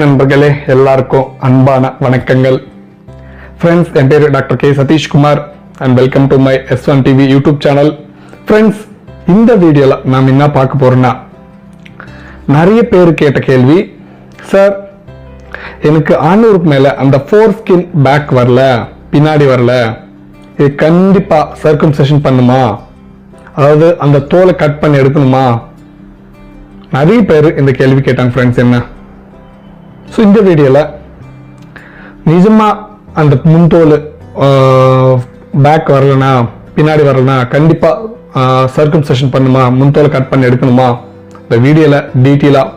நண்பர்களே, எல்லாருக்கும் அன்பான வணக்கங்கள். ஃப்ரெண்ட்ஸ், என் பேர் doctor K Satheeshkumar and welcome to my S1 TV YouTube channel. Friends, இந்த வீடியோல நாம் என்ன பார்க்க போறோம்னா, நிறைய பேர் கேட்ட கேள்வி, சார் எனக்கு ஆணூருக்கு மேல அந்த ஃபோர் ஸ்கின் பேக் வரல, பின்னாடி வரல, இது கண்டிப்பா சர்க்கம்செஷன் பண்ணுமா, அதாவது அந்த தோலை கட் பண்ணி எடுக்கணுமா? நிறைய பேர் இந்த கேள்வி கேட்டாங்க. ஃப்ரெண்ட்ஸ், என்ன ஸோ இந்த வீடியோவில் நிஜமா அந்த முன்தோல் பேக் வரலனா, பின்னாடி வரலனா கண்டிப்பாக சர்க்கம்செஷன் பண்ணுமா, முன்தோலை கட் பண்ணி எடுக்கணுமா? இந்த வீடியோவில் டீட்டெயிலாக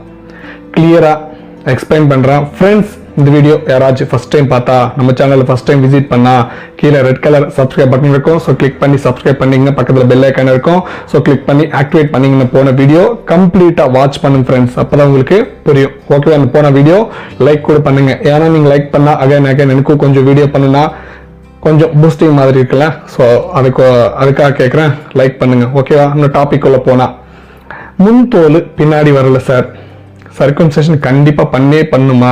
கிளியராக எக்ஸ்பிளைன் பண்ணுறேன். ஃப்ரெண்ட்ஸ், இந்த வீடியோ யாராச்சும் ஃபஸ்ட் டைம் பார்த்தா, நம்ம சேனலில் ஃபஸ்ட் டைம் விசிட் பண்ணால் கீழே ரெட் கலர் சப்ஸ்கிரைப் பட்டன் இருக்கும். ஸோ கிளிக் பண்ணி சப்ஸ்கிரைப் பண்ணிங்க. பக்கத்தில் பெல் ஐக்கான் இருக்கும். ஸோ கிளிக் பண்ணி ஆக்டிவேட் பண்ணிங்கன்னு போன வீடியோ கம்ப்ளீட்டாக வாட்ச் பண்ணுங்க ஃப்ரெண்ட்ஸ். அப்போ தான் உங்களுக்கு புரியும். ஓகே, அந்த போன வீடியோ லைக் கூட பண்ணுங்க. ஏன்னா நீங்கள் லைக் பண்ணால் அகைன் எனக்கும் கொஞ்சம் வீடியோ பண்ணுனா கொஞ்சம் பூஸ்டிங் மாதிரி இருக்குல்ல. ஸோ அதுக்காக கேட்குறேன், லைக் பண்ணுங்க. ஓகேவா? இந்த டாபிக் உள்ள போனால், முன்தோல் பின்னாடி வரல சார், சர்க்கம்செஷன் கண்டிப்பாக பண்ணுமா,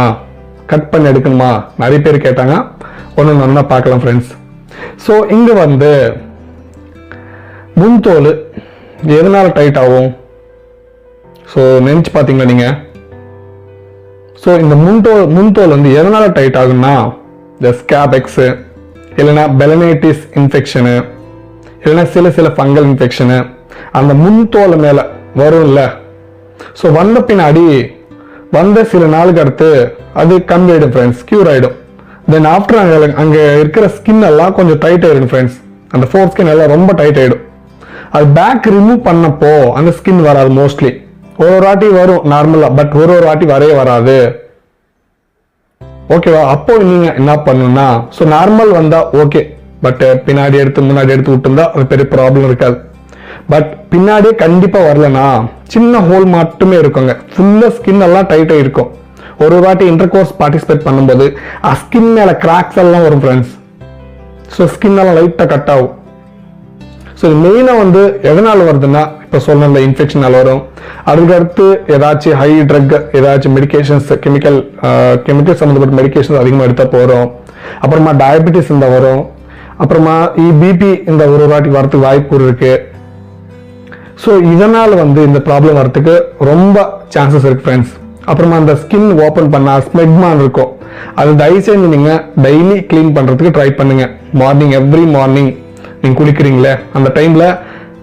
கட் பண்ணி எடுக்கணுமா? நிறைய பேர் கேட்டாங்க. ஒன்று பார்க்கலாம் ஃப்ரெண்ட்ஸ். ஸோ இங்கே வந்து முன்தோல் எதனால டைட் ஆகும்? ஸோ நினச்சி பார்த்தீங்களா நீங்கள்? ஸோ இந்த முன்தோல் வந்து எதனால டைட் ஆகுன்னா, இந்த ஸ்கேபெக்ஸு, இல்லைன்னா பெலனைட்டிஸ் இன்ஃபெக்ஷனு, இல்லைன்னா சில ஃபங்கல் இன்ஃபெக்ஷனு அந்த முன்தோல் மேலே வரும்ல. ஸோ வந்த பின்னாடி வந்த சில நாளுக்கு அடுத்து அது கம்மி ஆகிடும் ஃப்ரெண்ட்ஸ், கியூர் ஆகிடும். தென் ஆஃப்டர் அங்கே இருக்கிற ஸ்கின் எல்லாம் கொஞ்சம் டைட் ஆகிடும் ஃப்ரெண்ட்ஸ். அந்த ஃபோர் ஸ்கின் எல்லாம் ரொம்ப டைட் ஆகிடும். அது பேக் ரிமூவ் பண்ணப்போ அந்த ஸ்கின் வராது. மோஸ்ட்லி ஒரு வாட்டி வரும் நார்மலாக, பட் ஒரு வாட்டி வரவே வராது. ஓகேவா? அப்போ நீங்க என்ன பண்ணணும்னா, ஸோ நார்மல் வந்தா ஓகே, பட் பின்னாடி எடுத்து முன்னாடி எடுத்து விட்டுருந்தா அது பெரிய ப்ராப்ளம் இருக்காது. பட் பின்னாடியே கண்டிப்பா வரலனா சின்ன ஹோல் மட்டுமே இருக்குங்க. ஃபுல்லா ஸ்கின் எல்லாம் டைட் ஆயிருக்கும். ஒரு வாட்டி இன்டர்கோர்ஸ் பார்ட்டிசிபேட் பண்ணும்போது ஸ்கின் மேல கிராக்ஸ் எல்லாம் வரும் ஃப்ரெண்ட்ஸ். ஸோ ஸ்கின் எல்லாம் லைட்டா கட் ஆகும். ஸோ இது மெயினா வந்து எதனால வருதுன்னா, இப்போ சொன்ன இன்ஃபெக்ஷனால வரும். அதுக்கடுத்து ஏதாச்சும் ஹை ட்ரக், ஏதாச்சும் மெடிகேஷன்ஸ், கெமிக்கல் சம்மந்தப்பட்ட மெடிகேஷன்ஸ் அதிகமாக எடுத்தா போகிறோம். அப்புறமா டயபெட்டிஸ் இந்த வரும். அப்புறமா பிபி இந்த ஒரு வாட்டி வரதுக்கு வாய்ப்பு இருக்கு. ஸோ இதனால் வந்து இந்த ப்ராப்ளம் வரதுக்கு ரொம்ப சான்சஸ் இருக்கு ஃப்ரெண்ட்ஸ். அப்புறமா அந்த ஸ்கின் ஓப்பன் பண்ணால் ஸ்மெக்மான் இருக்கும். அது தயவுசெய்து நீங்கள் டெய்லி கிளீன் பண்ணுறதுக்கு ட்ரை பண்ணுங்க. மார்னிங், எவ்ரி மார்னிங் நீங்கள் குளிக்கிறீங்களே அந்த டைமில்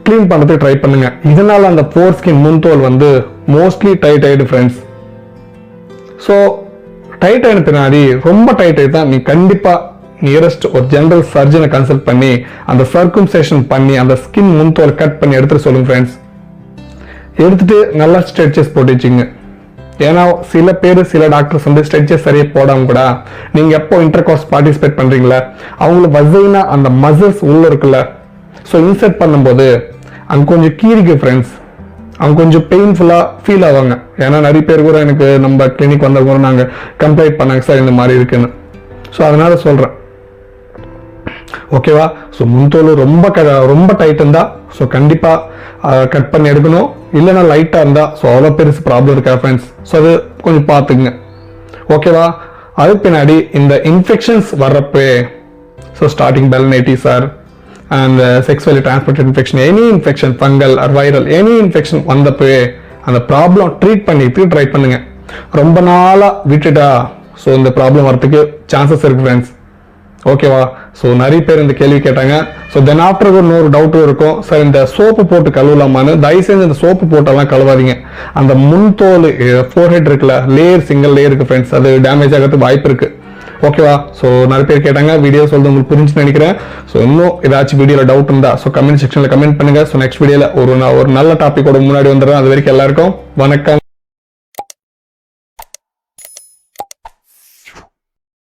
கிளீன் பண்ணுறதுக்கு ட்ரை பண்ணுங்க. இதனால் அந்த ஃபோர் ஸ்கின் முன்தோல் வந்து மோஸ்ட்லி டைட் ஆகிடும் ஃப்ரெண்ட்ஸ். ஸோ டைட் ஆகின பின்னாடி ரொம்ப டைட் ஆகிட்டா நீ கண்டிப்பாக நியரஸ்ட் ஒரு ஜெனரல் சர்ஜனை கன்சல்ட் பண்ணி அந்த சர்க்கம்செஷன் பண்ணி அந்த ஸ்கின் முன்தோல் கட் பண்ணி எடுத்துட்டு சொல்லுங்க ஃப்ரெண்ட்ஸ். எடுத்துட்டு நல்லா ஸ்ட்ரெச்சஸ் போட்டு வச்சுங்க. ஏன்னா சில டாக்டர்ஸ் வந்து ஸ்ட்ரெச்சஸ் சரியா போடாம கூட, நீங்க எப்போ இன்டர்கோர்ஸ் பார்ட்டிசிபேட் பண்றீங்களா அவங்களுக்கு வசைனா அந்த மசில்ஸ் உள்ள இருக்குல்ல, ஸோ இன்சர்ட் பண்ணும்போது அங்க கொஞ்சம் கீரிக்கு ஃப்ரெண்ட்ஸ், அவங்க கொஞ்சம் பெயின்ஃபுல்லா ஃபீல் ஆவாங்க. ஏன்னா நிறைய பேர் கூட எனக்கு நம்ம கிளினிக் வந்த கூட நாங்க கம்ப்ளைண்ட் பண்ணாங்க, சார் இந்த மாதிரி இருக்குன்னு. ஸோ அதனால சொல்றேன். ஓகேவா? ஸோ முன்தோல் ரொம்ப டைட் இருந்தா ஸோ கண்டிப்பா கட் பண்ணி எடுக்கணும். இல்லைன்னா லைட்டா இருந்தா ஸோ அவ்வளோ பெருசு ப்ராப்ளம் இருக்கா ஃப்ரெண்ட்ஸ். ஸோ அது கொஞ்சம் பார்த்துக்குங்க. ஓகேவா? அதுக்கு பின்னாடி இந்த இன்ஃபெக்ஷன்ஸ் வர்றப்பே, so starting balanitis or and sexually transmitted infection, any infection, fungal or viral, any infection வந்தப்பே அந்த ப்ராப்ளம் ட்ரீட் பண்ணிட்டு ட்ரை பண்ணுங்க. ரொம்ப நாளா விட்டுட்டா ஸோ இந்த ப்ராப்ளம் வரதுக்கு சான்சஸ் இருக்கு ஃப்ரெண்ட்ஸ். ஓகேவா? ஸோ நிறைய பேர் இந்த கேள்வி கேட்டாங்க. ஸோ தென் ஆஃப்டர் இன்னொரு டவுட்டும் இருக்கும், சார் இந்த சோப்பு போட்டு கழுவலாமான்னு. தயவுசெய்து இந்த சோப்பு போட்டெல்லாம் கழுவாதீங்க. அந்த முன்தோல் ஃபோர்ஹெட் இருக்குல்ல, சிங்கிள் லேயர் இருக்கு ஃப்ரெண்ட்ஸ், அது டேமேஜ் ஆகிறதுக்கு வாய்ப்பு இருக்கு. ஓகேவா? ஸோ நிறைய பேர் கேட்டாங்க. வீடியோ சொல்றது உங்களுக்கு புரிஞ்சுன்னு நினைக்கிறேன். ஸோ இன்னும் ஏதாச்சும் வீடியோல டவுட் இருந்தா ஸோ கமெண்ட் செக்ஷன்ல கமெண்ட் பண்ணுங்க. ஸோ நெக்ஸ்ட் வீடியோல ஒரு நல்ல டாபிக்கோட முன்னாடி வந்துடுறேன். அது வரைக்கும் எல்லாருக்கும் வணக்கம்.